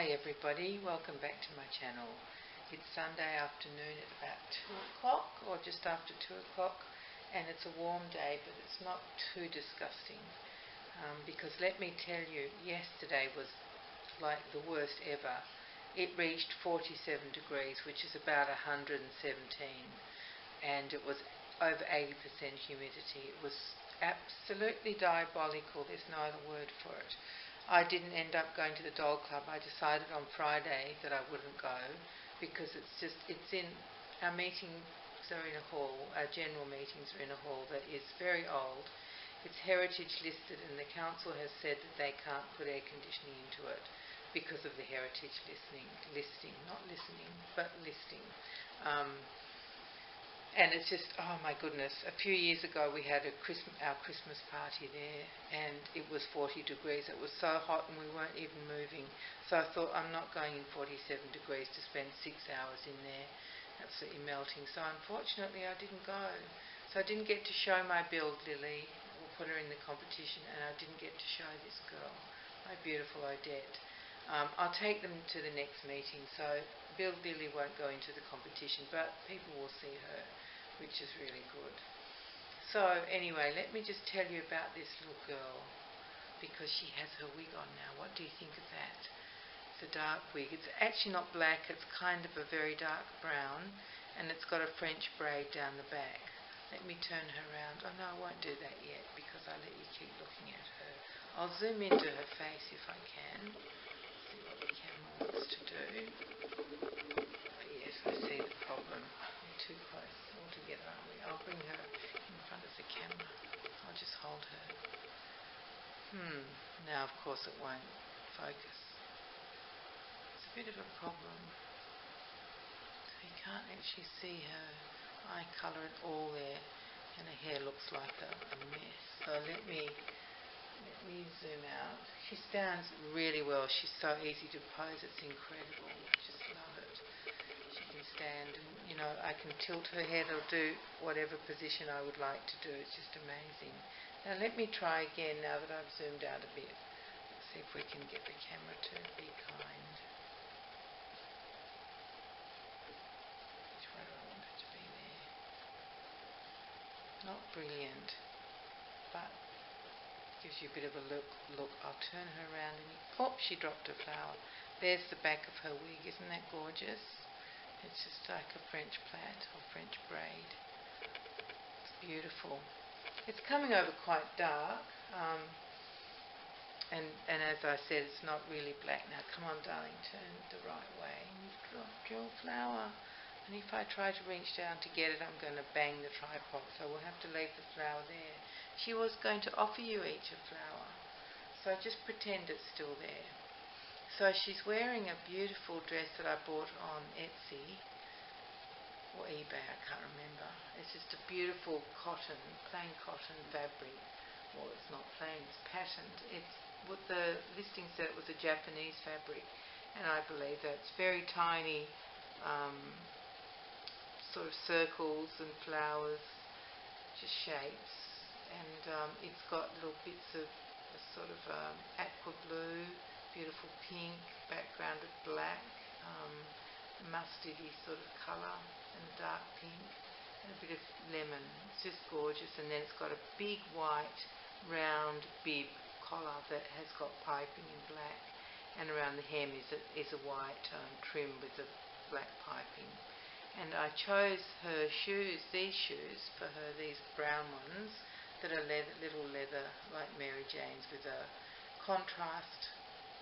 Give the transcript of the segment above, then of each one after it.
Hi everybody, welcome back to my channel. It's Sunday afternoon at about 2 o'clock or just after 2 o'clock, and it's a warm day, but it's not too disgusting because let me tell you, yesterday was like the worst ever. It reached 47 degrees, which is about 117, and it was over 80% humidity. It was absolutely diabolical. There's no other word for it. I didn't end up going to the dog club. I decided on Friday that I wouldn't go because it's in, our meetings are in a hall, our general meetings are in a hall that is very old. It's heritage listed, and the council has said that they can't put air conditioning into it because of the heritage listing. And it's just, oh my goodness, a few years ago we had our Christmas party there, and it was 40 degrees. It was so hot and we weren't even moving. So I thought, I'm not going in 47 degrees to spend 6 hours in there, absolutely melting. So unfortunately I didn't go. So I didn't get to show my build Lily, or put her in the competition, and I didn't get to show this girl, my beautiful Odette. I'll take them to the next meeting, so Build Lily won't go into the competition, but people will see her, which is really good. So anyway, let me just tell you about this little girl, because she has her wig on now. What do you think of that? It's a dark wig. It's actually not black, it's kind of a very dark brown, and it's got a French braid down the back. Let me turn her around. Oh no, I won't do that yet, because I let you keep looking at her. I'll zoom into her face if I can. See what the camera wants to do. Oh yes, I see the problem. We're too close altogether, aren't we? I'll bring her in front of the camera. I'll just hold her. Now of course it won't focus. It's a bit of a problem. So you can't actually see her eye colour at all there, and her hair looks like a mess. So let me zoom out. She stands really well. She's so easy to pose. It's incredible. Just love it. She can stand, and you know, I can tilt her head or do whatever position I would like to do. It's just amazing. Now let me try again now that I've zoomed out a bit. Let's see if we can get the camera to be kind. Which way do I want it to be there? Not brilliant, but gives you a bit of a look. I'll turn her around and she dropped a flower. There's the back of her wig. Isn't that gorgeous? It's just like a French plait or French braid. It's beautiful. It's coming over quite dark, and as I said, it's not really black. Now come on darling, turn the right way. You've dropped your flower. And if I try to reach down to get it, I'm going to bang the tripod, so we'll have to leave the flower there. She was going to offer you each a flower, so just pretend it's still there. So she's wearing a beautiful dress that I bought on Etsy or eBay, I can't remember. It's just a beautiful cotton, plain cotton fabric. Well, it's not plain, it's patterned. It's what the listing said it was a Japanese fabric, and I believe that. It's very tiny, sort of circles and flowers, just shapes, and it's got little bits of a sort of aqua blue, beautiful pink, background of black, mustardy sort of colour, and a dark pink, and a bit of lemon. It's just gorgeous. And then it's got a big white round bib collar that has got piping in black, and around the hem is a white trim with a black piping. And I chose her shoes, these shoes for her, these brown ones that are little leather like Mary Jane's, with a contrast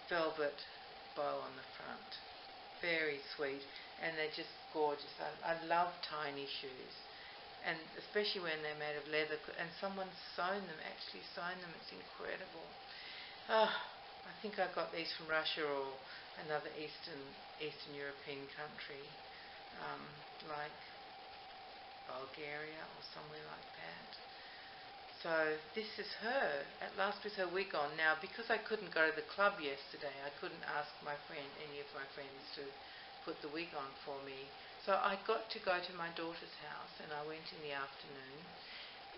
velvet bow on the front. Very sweet, and they're just gorgeous. I love tiny shoes, and especially when they're made of leather, and someone's actually sewn them. It's incredible. I think I got these from Russia or another Eastern European country, like Bulgaria or somewhere like that. So this is her at last with her wig on. Now, because I couldn't go to the club yesterday, I couldn't ask any of my friends to put the wig on for me. So I got to go to my daughter's house, and I went in the afternoon.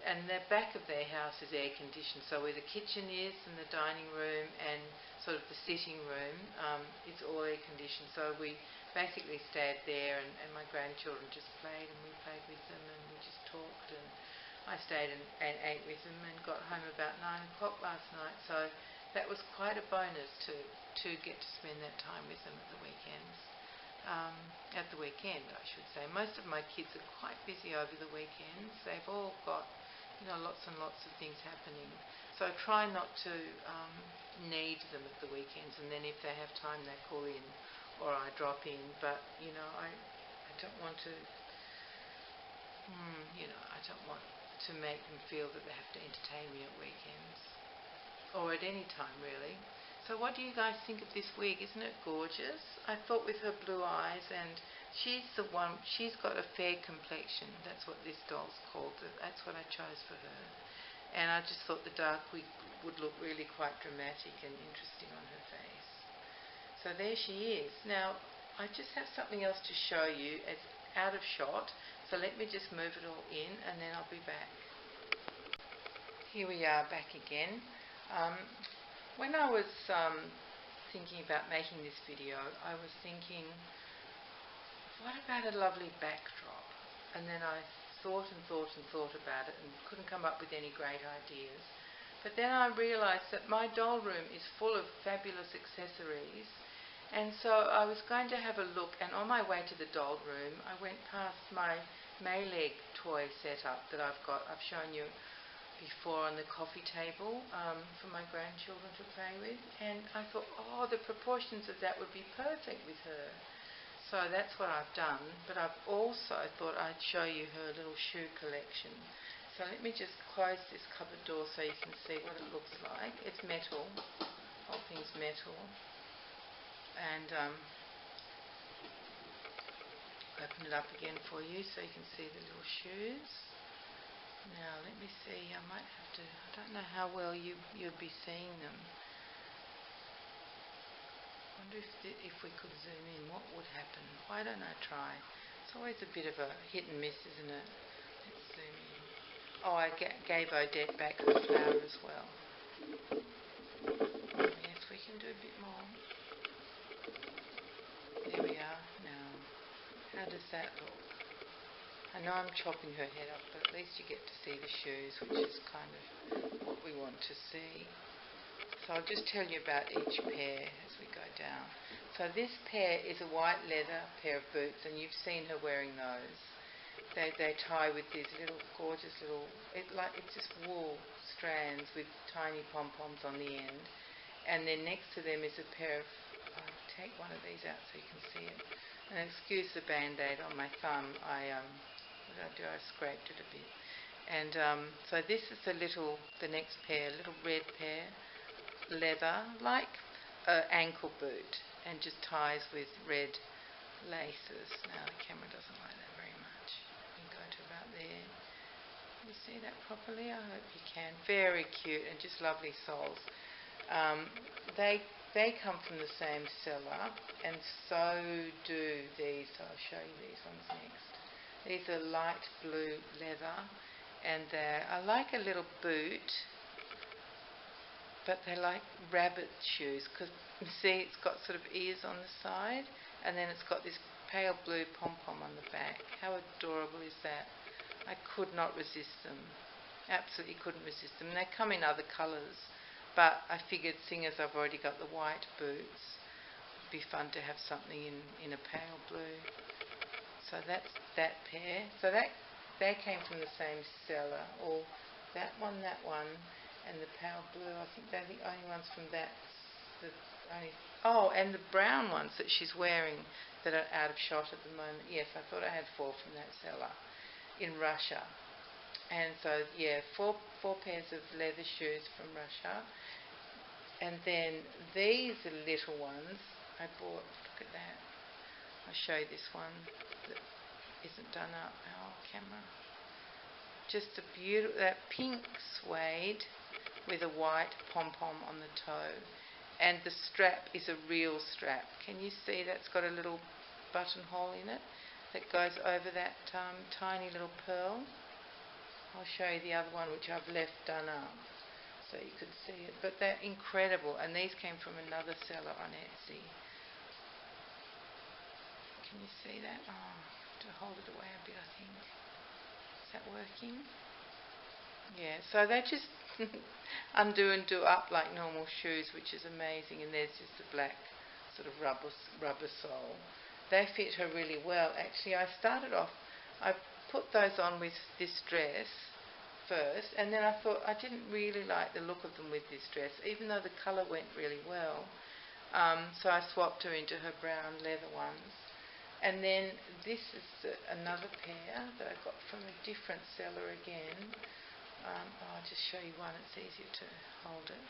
and the back of their house is air conditioned, so where the kitchen is and the dining room and sort of the sitting room, it's all air conditioned. So we basically stayed there, and my grandchildren just played, and we played with them, and we just talked, and I stayed and ate with them and got home about 9 o'clock last night. So that was quite a bonus to get to spend that time with them at the weekends. At the weekend, I should say. Most of my kids are quite busy over the weekends. They've all got, lots and lots of things happening. So I try not to need them at the weekends, and then if they have time, they call in or I drop in. But I don't want to, I don't want to make them feel that they have to entertain me at weekends or at any time, really. So what do you guys think of this wig? Isn't it gorgeous? I thought with her blue eyes, and she's the one, she's got a fair complexion. That's what this doll's called. That's what I chose for her. And I just thought the dark wig would look really quite dramatic and interesting on her face. So there she is. Now, I just have something else to show you. It's out of shot. So let me just move it all in, and then I'll be back. Here we are back again. When I was thinking about making this video, I was thinking, what about a lovely backdrop? And then I thought and thought and thought about it and couldn't come up with any great ideas. But then I realised that my doll room is full of fabulous accessories, and so I was going to have a look, and on my way to the doll room I went past my Maileg toy setup that I've got. I've shown you before on the coffee table for my grandchildren to play with, and I thought, the proportions of that would be perfect with her. So that's what I've done, but I've also thought I'd show you her little shoe collection. So let me just close this cupboard door so you can see what it looks like. It's metal, the whole thing's metal, and open it up again for you so you can see the little shoes. Now, let me see, I might have to, I don't know how well you'd be seeing them. I wonder if we could zoom in, what would happen? Why don't I try? It's always a bit of a hit and miss, isn't it? Let's zoom in. Oh, I gave Odette back her flower as well. Yes, we can do a bit more. There we are. Now, how does that look? I know I'm chopping her head off, but at least you get to see the shoes, which is kind of what we want to see. So I'll just tell you about each pair as we go down. So this pair is a white leather pair of boots, and you've seen her wearing those. They tie with these little gorgeous little, it's just wool strands with tiny pom-poms on the end. And then next to them is a pair of, I'll take one of these out so you can see it. And excuse the band-aid on my thumb. What did I do? I scraped it a bit. And so this is the next pair, little red pair, leather, like an ankle boot, and just ties with red laces. Now the camera doesn't like that very much. You can go to about there. Can you see that properly? I hope you can. Very cute and just lovely soles. They come from the same seller, and so do these. So I'll show you these ones next. These are light blue leather, and I like a little boot, but they're like rabbit shoes, because you see it's got sort of ears on the side, and then it's got this pale blue pom-pom on the back. How adorable is that? I could not resist them. Absolutely couldn't resist them. And they come in other colours, but I figured, seeing as I've already got the white boots, it'd be fun to have something in a pale blue. So that's that pair. So they came from the same seller, or that one, and the pale blue. I think they're the only ones from that. And the brown ones that she's wearing that are out of shot at the moment. Yes, I thought I had 4 from that seller in Russia. And so, yeah, four pairs of leather shoes from Russia. And then these are little ones I bought. Look at that. I'll show you this one that isn't done up. Camera. Just a beautiful, that pink suede with a white pom-pom on the toe. And the strap is a real strap. Can you see that's got a little buttonhole in it that goes over that tiny little pearl? I'll show you the other one which I've left done up so you could see it. But they're incredible, and these came from another seller on Etsy. Can you see that? Oh, I have to hold it away a bit, I think. Is that working? Yeah, so they just undo and do up like normal shoes, which is amazing. And there's just a black sort of rubber sole. They fit her really well. Actually, I put those on with this dress first, and then I thought I didn't really like the look of them with this dress, even though the colour went really well. So I swapped her into her brown leather ones. And then this is another pair that I got from a different seller again. I'll just show you one, it's easier to hold it.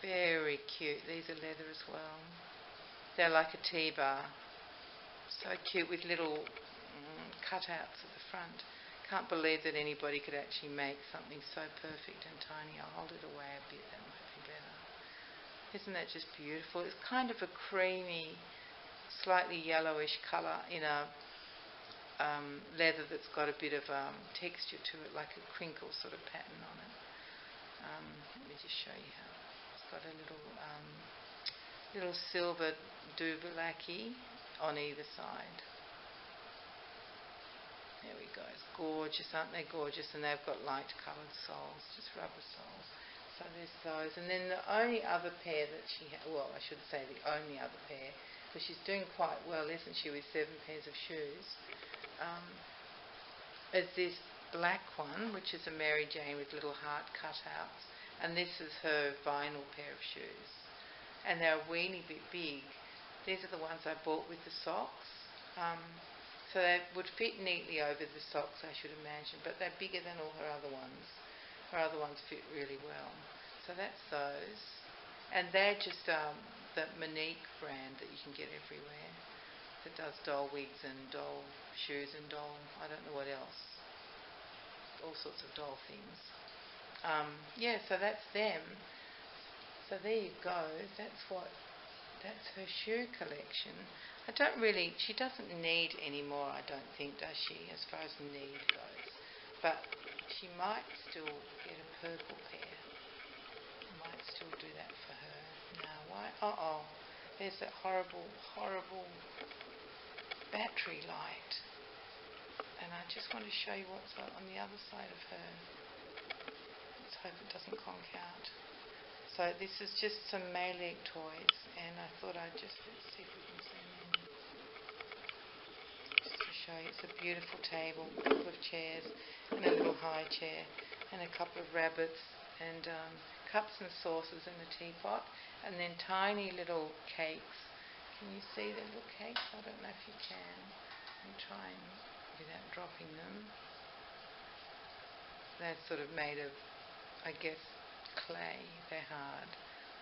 Very cute. These are leather as well. They're like a T-bar. So cute with little cutouts at the front. Can't believe that anybody could actually make something so perfect and tiny. I'll hold it away a bit, that might be better. Isn't that just beautiful? It's kind of a creamy, slightly yellowish colour in a leather that's got a bit of texture to it, like a crinkle sort of pattern on it. Let me just show you how. It's got a little silver duvallaki on either side. There we go. It's gorgeous, aren't they gorgeous? And they've got light coloured soles, just rubber soles. So there's those. And then the only other pair that she had, well, I should say the only other pair, because she's doing quite well, isn't she, with 7 pairs of shoes, is this black one, which is a Mary Jane with little heart cutouts, and this is her vinyl pair of shoes. And they're a weeny bit big. These are the ones I bought with the socks. So they would fit neatly over the socks, I should imagine, but they're bigger than all her other ones. Her other ones fit really well. So that's those. And they're just the Maileg brand that you can get everywhere, that does doll wigs and doll shoes and doll, I don't know what else, all sorts of doll things. Yeah, so that's them. So there you go. That's her shoe collection. She doesn't need any more, I don't think, does she, as far as need goes. But she might still get a purple pair. Might still do that for her. Now, why? There's that horrible battery light. And I just want to show you what's on the other side of her. Let's hope it doesn't conk out. So this is just some Maileg toys, and I thought let's see if we can zoom in. Just to show you, it's a beautiful table, a couple of chairs, and a little high chair, and a couple of rabbits, and cups and saucers in a teapot, and then tiny little cakes. Can you see the little cakes? I don't know if you can. I'm trying without dropping them. They're sort of made of, I guess, clay. They're hard.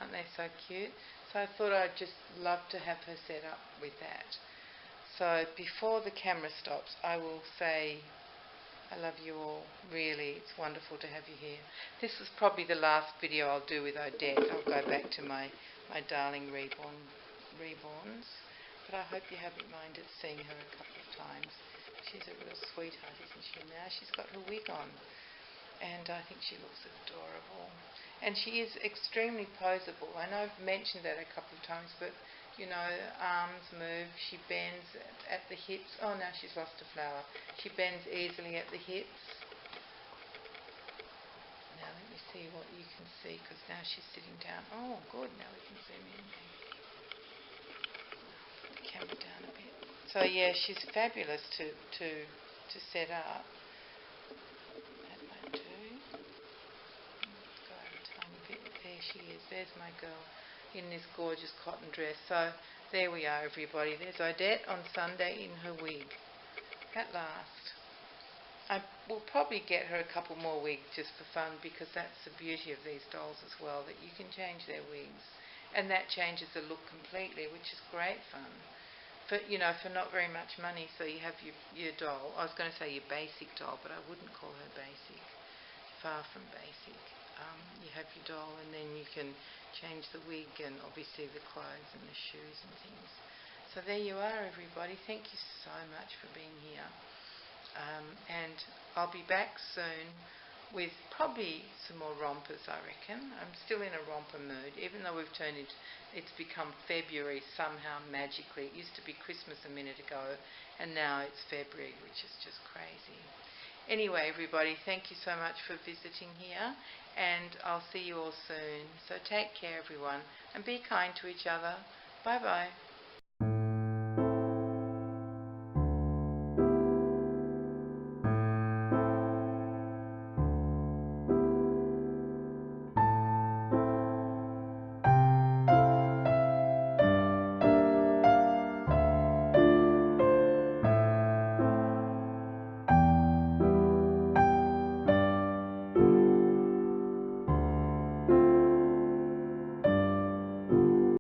Aren't they so cute? So I thought I'd just love to have her set up with that. So before the camera stops, I will say I love you all. Really, it's wonderful to have you here. This is probably the last video I'll do with Odette. I'll go back to my darling reborns. But I hope you haven't minded seeing her a couple of times. She's a real sweetheart, isn't she? Now she's got her wig on. And I think she looks adorable. And she is extremely poseable. I know I've mentioned that a couple of times, but, you know, arms move. She bends at the hips. Oh, now she's lost a flower. She bends easily at the hips. Now let me see what you can see, because now she's sitting down. Oh, good. Now we can zoom in. Put the camera down a bit. So, yeah, she's fabulous to set up. There she is. There's my girl in this gorgeous cotton dress. So there we are, everybody. There's Odette on Sunday in her wig. At last. I will probably get her a couple more wigs just for fun, because that's the beauty of these dolls as well, that you can change their wigs. And that changes the look completely, which is great fun. For not very much money. So you have your doll. I was going to say your basic doll, but I wouldn't call her basic. Far from basic. You have your doll, and then you can change the wig and obviously the clothes and the shoes and things. So there you are, everybody. Thank you so much for being here. And I'll be back soon with probably some more rompers, I reckon. I'm still in a romper mood, even though it's become February somehow magically. It used to be Christmas a minute ago, and now it's February, which is just crazy. Anyway, everybody, thank you so much for visiting here, and I'll see you all soon. So take care, everyone, and be kind to each other. Bye-bye.